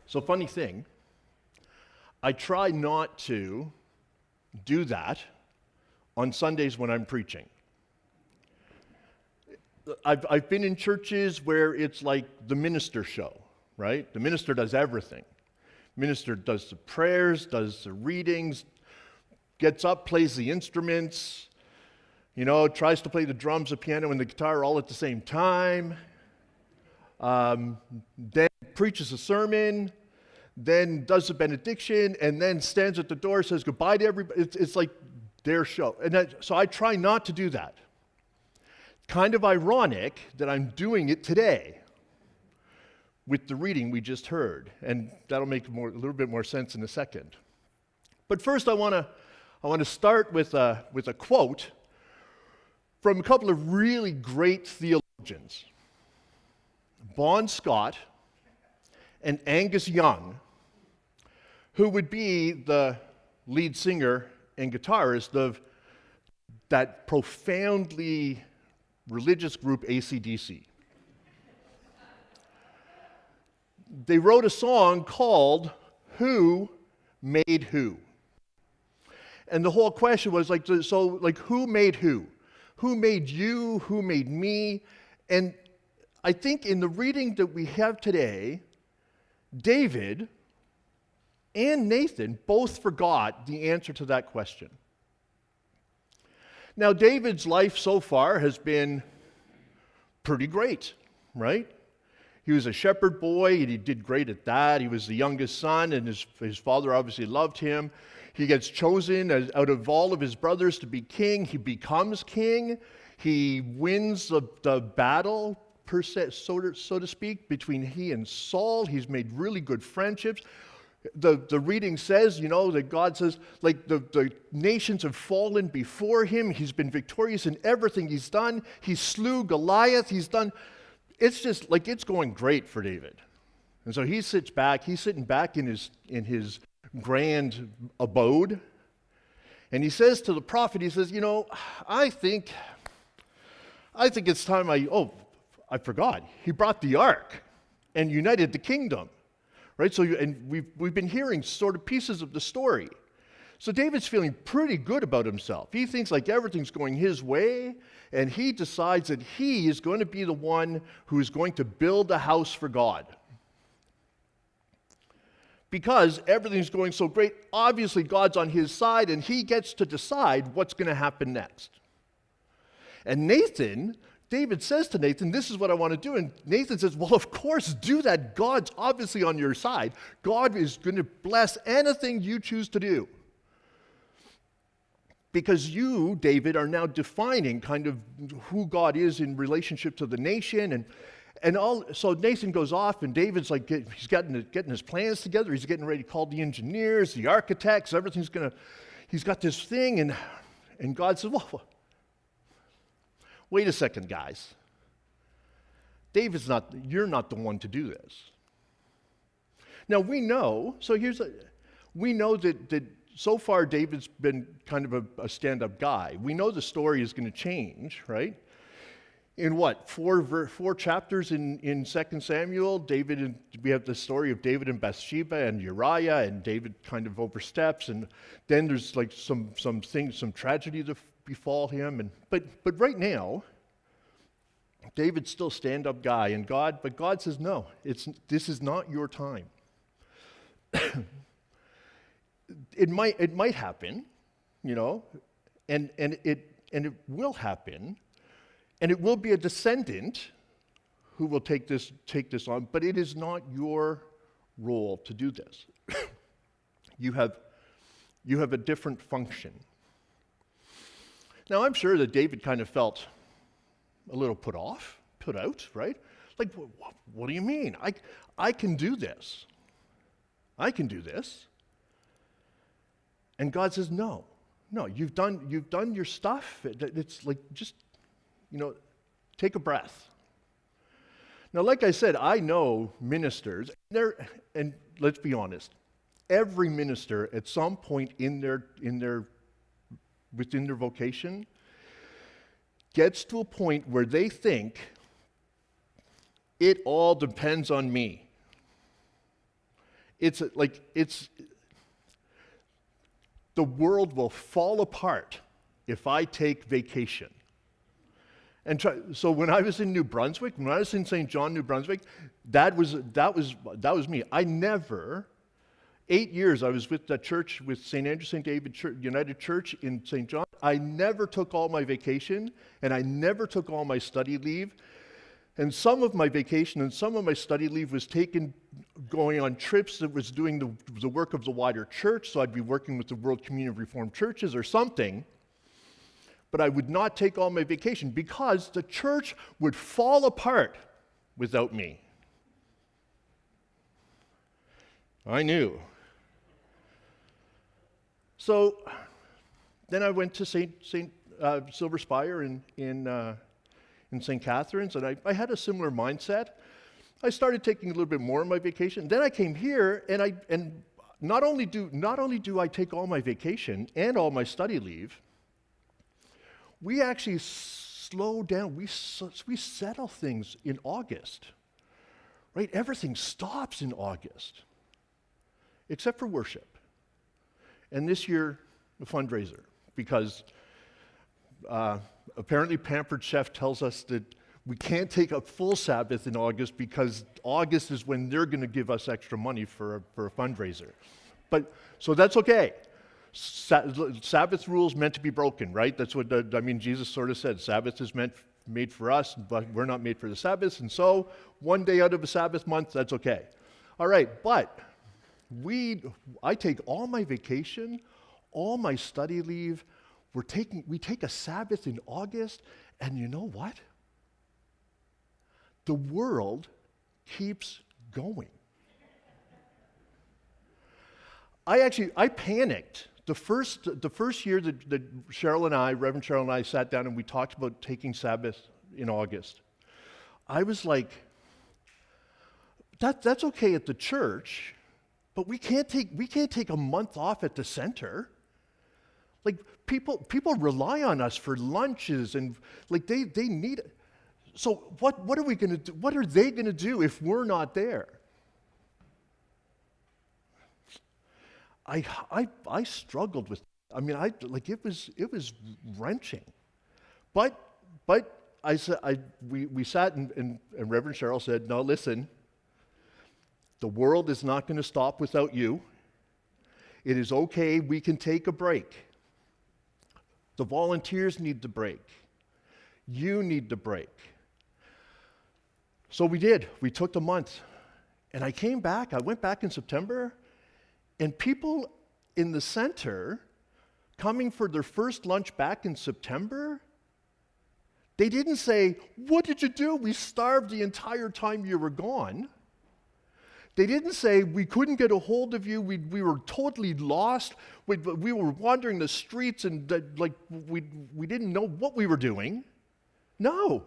So funny thing, I try not to do that on Sundays when I'm preaching. I've been in churches where it's like the minister show, right? The minister does everything. Minister does the prayers, does the readings, gets up, plays the instruments, tries to play the drums, the piano, and the guitar all at the same time. Then preaches a sermon, then does the benediction, and then stands at the door, says goodbye to everybody. It's like their show. So I try not to do that. Kind of ironic that I'm doing it today with the reading we just heard, and that'll make a little bit more sense in a second. But first, I want to start with a quote from a couple of really great theologians, Bon Scott and Angus Young, who would be the lead singer and guitarist of that profoundly religious group AC/DC. They wrote a song called Who Made Who? And the whole question was who made who? Who made you? Who made me? And I think in the reading that we have today, David and Nathan both forgot the answer to that question. Now, David's life so far has been pretty great, right? He was a shepherd boy, and he did great at that. He was the youngest son, and his father obviously loved him. He gets chosen out of all of his brothers to be king. He becomes king. He wins the battle, per se, so to speak, between he and Saul. He's made really good friendships. The reading says, that God says, the nations have fallen before him. He's been victorious in everything he's done. He slew Goliath. It's just it's going great for David. And so he's sitting back in his grand abode, and he says to the prophet, he says, I think it's time I forgot. He brought the ark and united the kingdom. Right, and we've been hearing sort of pieces of the story. So David's feeling pretty good about himself. He thinks everything's going his way, and he decides that he is going to be the one who is going to build a house for God. Because everything's going so great, obviously God's on his side, and he gets to decide what's going to happen next. And David says to Nathan, this is what I want to do. And Nathan says, well, of course, do that. God's obviously on your side. God is going to bless anything you choose to do. Because you, David, are now defining kind of who God is in relationship to the nation. So Nathan goes off, and David's he's getting his plans together. He's getting ready to call the engineers, the architects, he's got this thing. And God says, well, wait a second, guys. You're not the one to do this. Now we know that so far David's been kind of a stand-up guy. We know the story is going to change, right? In four chapters in 2 Samuel, we have the story of David and Bathsheba and Uriah, and David kind of oversteps, and then there's some tragedy that befall him, but right now, David's still stand-up guy, but God says, no, this is not your time. It might happen, and it will happen, and it will be a descendant who will take this on, but it is not your role to do this. You have a different function. Now, I'm sure that David kind of felt a little put out, right? What do you mean? I can do this. I can do this. And God says, no, you've done your stuff. It's just, take a breath. Now, like I said, I know ministers, and let's be honest, every minister at some point within their vocation gets to a point where they think it all depends on me. it's the world will fall apart if I take vacation. So when I was in New Brunswick, when I was in St. John, New Brunswick, that was me. I never, 8 years I was with the church, with St. Andrew, St. David United Church in St. John. I never took all my vacation, and I never took all my study leave. And some of my vacation and some of my study leave was taken going on trips that was doing the work of the wider church, so I'd be working with the World Communion of Reformed Churches or something. But I would not take all my vacation because the church would fall apart without me. I knew. So then I went to Silver Spire in St. Catharines, and I had a similar mindset. I started taking a little bit more of my vacation. Then I came here, and not only do I take all my vacation and all my study leave, we actually slow down. We settle things in August, right? Everything stops in August, except for worship. And this year, the fundraiser, because apparently Pampered Chef tells us that we can't take a full Sabbath in August because August is when they're going to give us extra money for a fundraiser. So that's okay. Sabbath rules meant to be broken, right? That's what Jesus sort of said. Sabbath is made for us, but we're not made for the Sabbath. And so one day out of a Sabbath month, that's okay. All right, but I take all my vacation, all my study leave. We take a Sabbath in August, and you know what? The world keeps going. I panicked. The first year that Reverend Cheryl and I sat down and we talked about taking Sabbath in August, I was like, that's okay at the church, but we can't take a month off at the center. Like people rely on us for lunches, and like they need it. So what are we going to do? What are they going to do if we're not there? I struggled with. It was wrenching, but I said we sat and Reverend Cheryl said, no, listen, the world is not going to stop without you. It is okay. We can take a break. The volunteers need the break. You need the break. So we did. We took the month, and I came back. I went back in September. And people in the center coming for their first lunch back in September, they didn't say, what did you do? We starved the entire time you were gone. They didn't say, we couldn't get a hold of you. We were totally lost. We were wandering the streets and we didn't know what we were doing. No.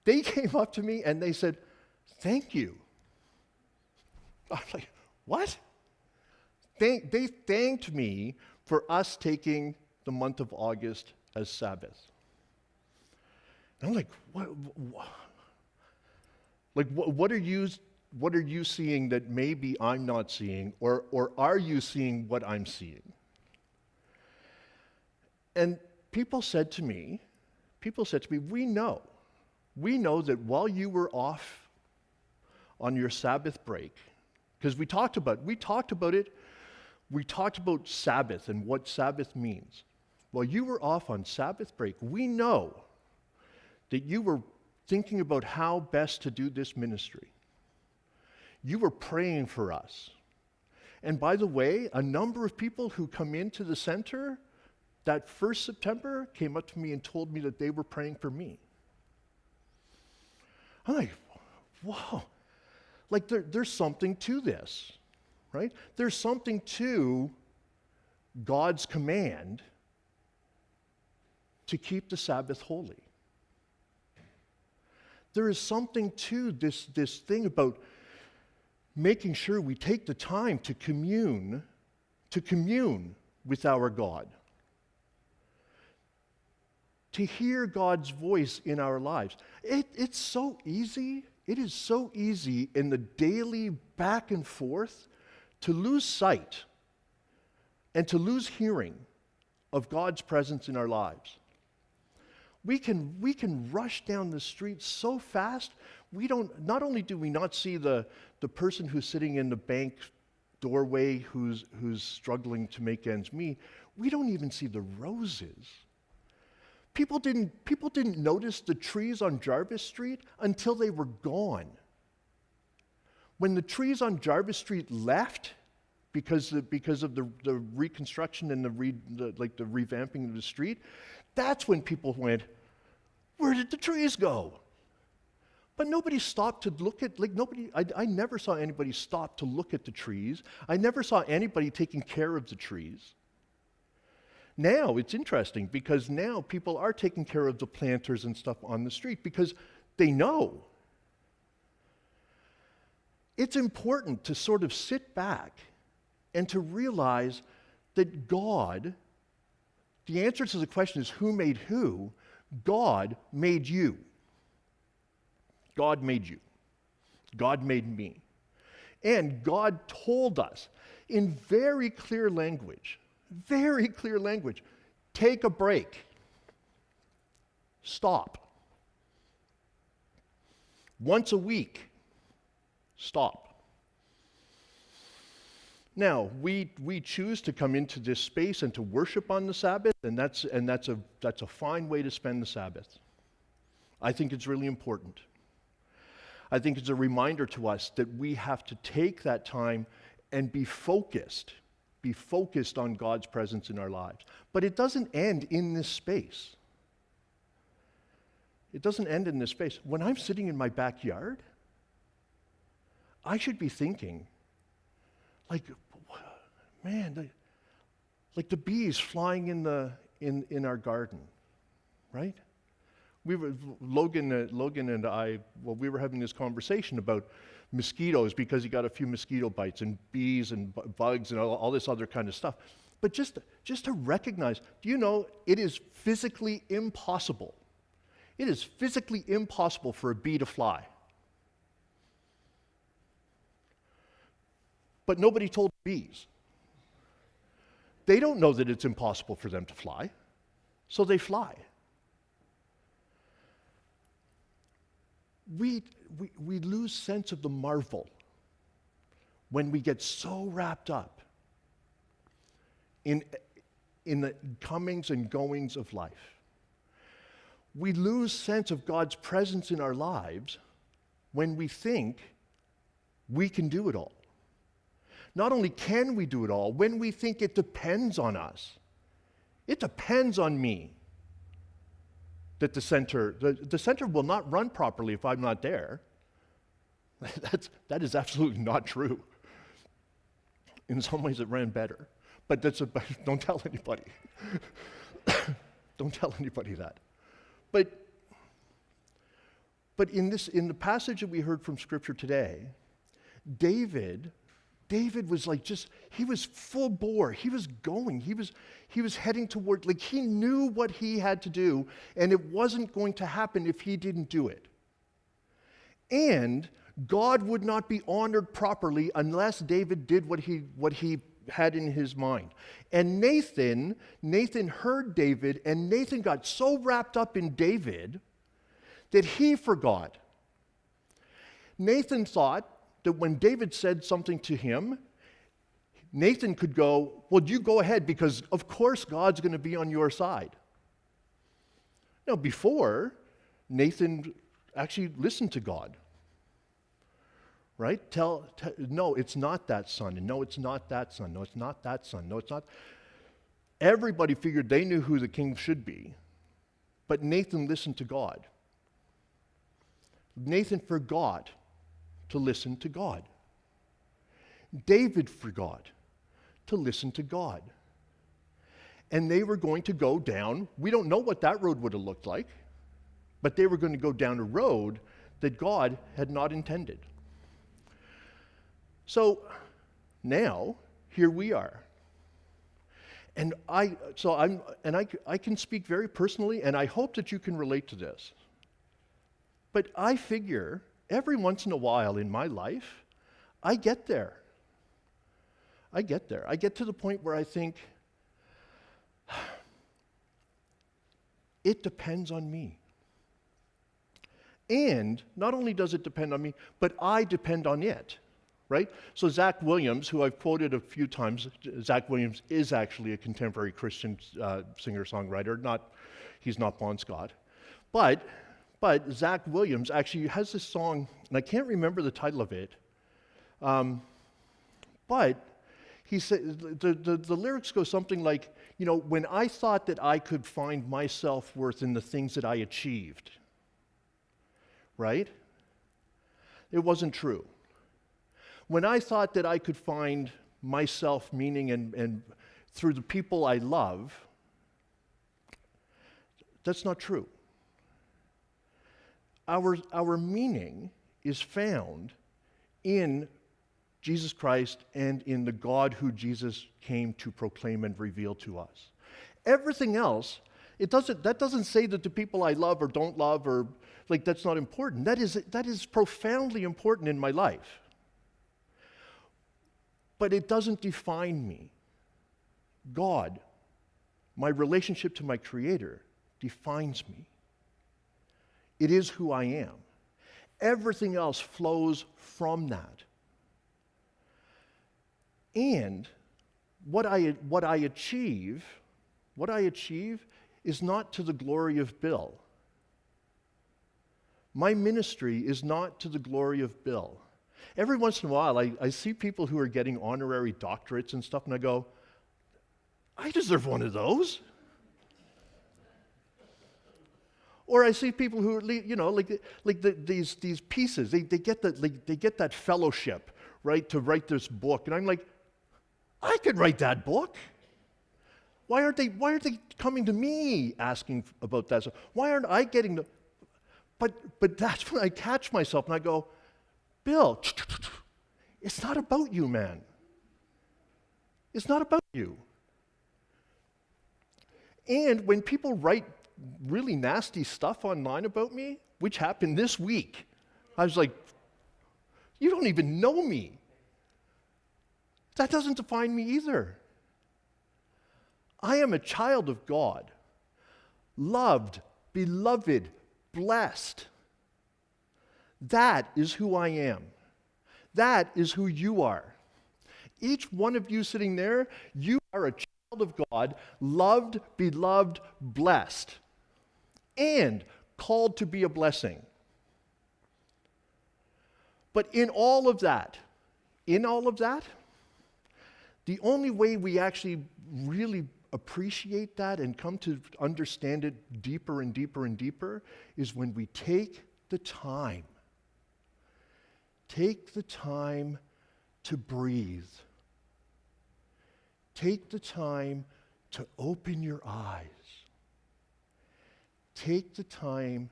They came up to me and they said, thank you. I was like, what? They thanked me for us taking the month of August as Sabbath. And I'm like, what are you seeing that maybe I'm not seeing, or are you seeing what I'm seeing? And people said to me, we know that while you were off on your Sabbath break, because we talked about it. We talked about Sabbath and what Sabbath means. While you were off on Sabbath break, we know that you were thinking about how best to do this ministry. You were praying for us. And by the way, a number of people who come into the center that first September came up to me and told me that they were praying for me. I'm like, whoa. Like there's something to this. Right? There's something to God's command to keep the Sabbath holy. There is something to this thing about making sure we take the time to commune with our God, to hear God's voice in our lives. It's so easy. It is so easy in the daily back and forth to lose sight and to lose hearing of God's presence in our lives. We can rush down the street so fast, not only do we not see the person who's sitting in the bank doorway who's struggling to make ends meet, we don't even see the roses. People didn't notice the trees on Jarvis Street until they were gone. When the trees on Jarvis Street left, because of the reconstruction and the revamping of the street, that's when people went, where did the trees go? But nobody stopped to look at, I never saw anybody stop to look at the trees. I never saw anybody taking care of the trees. Now it's interesting because now people are taking care of the planters and stuff on the street because they know. It's important to sort of sit back and to realize that God, the answer to the question is who made who? God made you. God made you. God made me. And God told us in very clear language, take a break. Stop. Once a week, stop. Now, we choose to come into this space and to worship on the Sabbath, and that's a fine way to spend the Sabbath. I think it's really important. I think it's a reminder to us that we have to take that time and be focused on God's presence in our lives. But it doesn't end in this space. It doesn't end in this space. When I'm sitting in my backyard, I should be thinking, like the bees flying in our garden, right? Logan and I, we were having this conversation about mosquitoes because he got a few mosquito bites and bees and bugs and all this other kind of stuff. But just to recognize, do you know, it is physically impossible. It is physically impossible for a bee to fly. But nobody told bees. They don't know that it's impossible for them to fly, so they fly. We lose sense of the marvel when we get so wrapped up in the comings and goings of life. We lose sense of God's presence in our lives when we think we can do it all. Not only can we do it all, when we think it depends on us. It depends on me that the center will not run properly if I'm not there. That is absolutely not true. In some ways it ran better, but don't tell anybody. Don't tell anybody that. But in the passage that we heard from Scripture today, David was he was full bore. He was going. He was heading toward, he knew what he had to do, and it wasn't going to happen if he didn't do it. And God would not be honored properly unless David did what he had in his mind. And Nathan heard David, and Nathan got so wrapped up in David that he forgot. Nathan thought that when David said something to him, Nathan could go, well, you go ahead because of course God's going to be on your side. Now, before, Nathan actually listened to God. Right? No, it's not that son, and no, it's not that son, no, it's not that son, no, it's not. Everybody figured they knew who the king should be, but Nathan listened to God. Nathan forgot to listen to God. David forgot to listen to God. And they were going to go down, we don't know what that road would have looked like, but they were going to go down a road that God had not intended. So now, here we are. And I can speak very personally, and I hope that you can relate to this. But I figure every once in a while in my life, I get there. I get there. I get to the point where I think, it depends on me. And not only does it depend on me, but I depend on it, right? So Zach Williams, who I've quoted a few times, Zach Williams is actually a contemporary Christian singer-songwriter. He's not Bon Scott. But Zach Williams actually has this song, and I can't remember the title of it, but he said, the lyrics go something like, when I thought that I could find my self-worth in the things that I achieved, right? It wasn't true. When I thought that I could find myself meaning and through the people I love, that's not true. Our meaning is found in Jesus Christ and in the God who Jesus came to proclaim and reveal to us. Everything else, that doesn't say that the people I love or don't love or that's not important. That is profoundly important in my life. But it doesn't define me. God, my relationship to my Creator, defines me. It is who I am. Everything else flows from that. And what I achieve is not to the glory of Bill. My ministry is not to the glory of Bill. Every once in a while, I see people who are getting honorary doctorates and stuff, and I go, I deserve one of those. Or I see people who, these pieces, they get that fellowship, right, to write this book, and I'm like, I could write that book. Why aren't they coming to me asking about that? So why aren't I getting the? But that's when I catch myself and I go, Bill, it's not about you, man. It's not about you. And when people write really nasty stuff online about me, which happened this week, I was like, you don't even know me. That doesn't define me either. I am a child of God, loved, beloved, blessed. That is who I am. That is who you are. Each one of you sitting there, you are a child of God, loved, beloved, blessed, and called to be a blessing. But in all of that, the only way we actually really appreciate that and come to understand it deeper and deeper and deeper is when we take the time. Take the time to breathe. Take the time to open your eyes. Take the time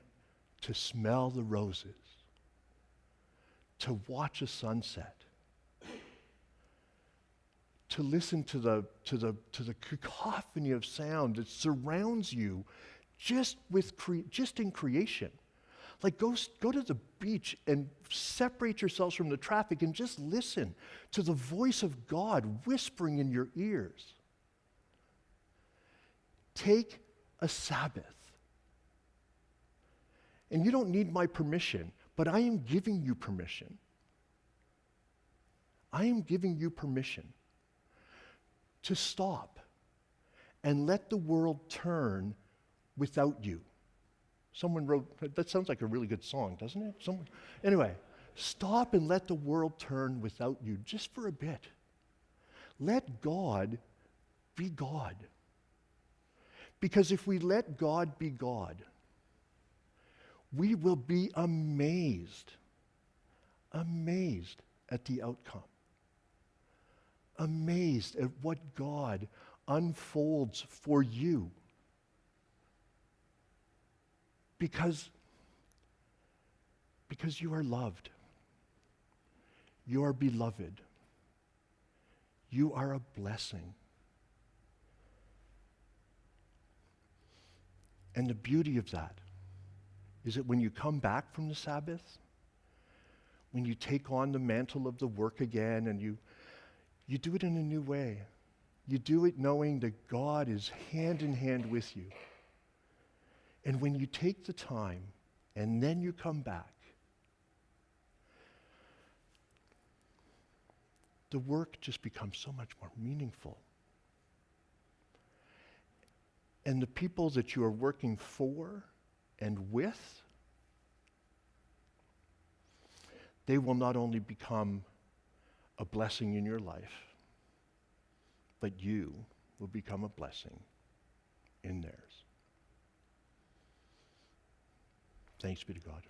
to smell the roses, to watch a sunset, to listen to the cacophony of sound that surrounds you just in creation. Like go to the beach and separate yourselves from the traffic and just listen to the voice of God whispering in your ears. Take a Sabbath. And you don't need my permission, but I am giving you permission. I am giving you permission to stop and let the world turn without you. Someone wrote, that sounds like a really good song, doesn't it? Anyway, stop and let the world turn without you just for a bit. Let God be God. Because if we let God be God, we will be amazed at the outcome. Amazed at what God unfolds for you. Because you are loved. You are beloved. You are a blessing. And the beauty of that is that when you come back from the Sabbath, when you take on the mantle of the work again and you do it in a new way. You do it knowing that God is hand in hand with you. And when you take the time and then you come back, the work just becomes so much more meaningful. And the people that you are working for and with, they will not only become a blessing in your life, but you will become a blessing in theirs. Thanks be to God.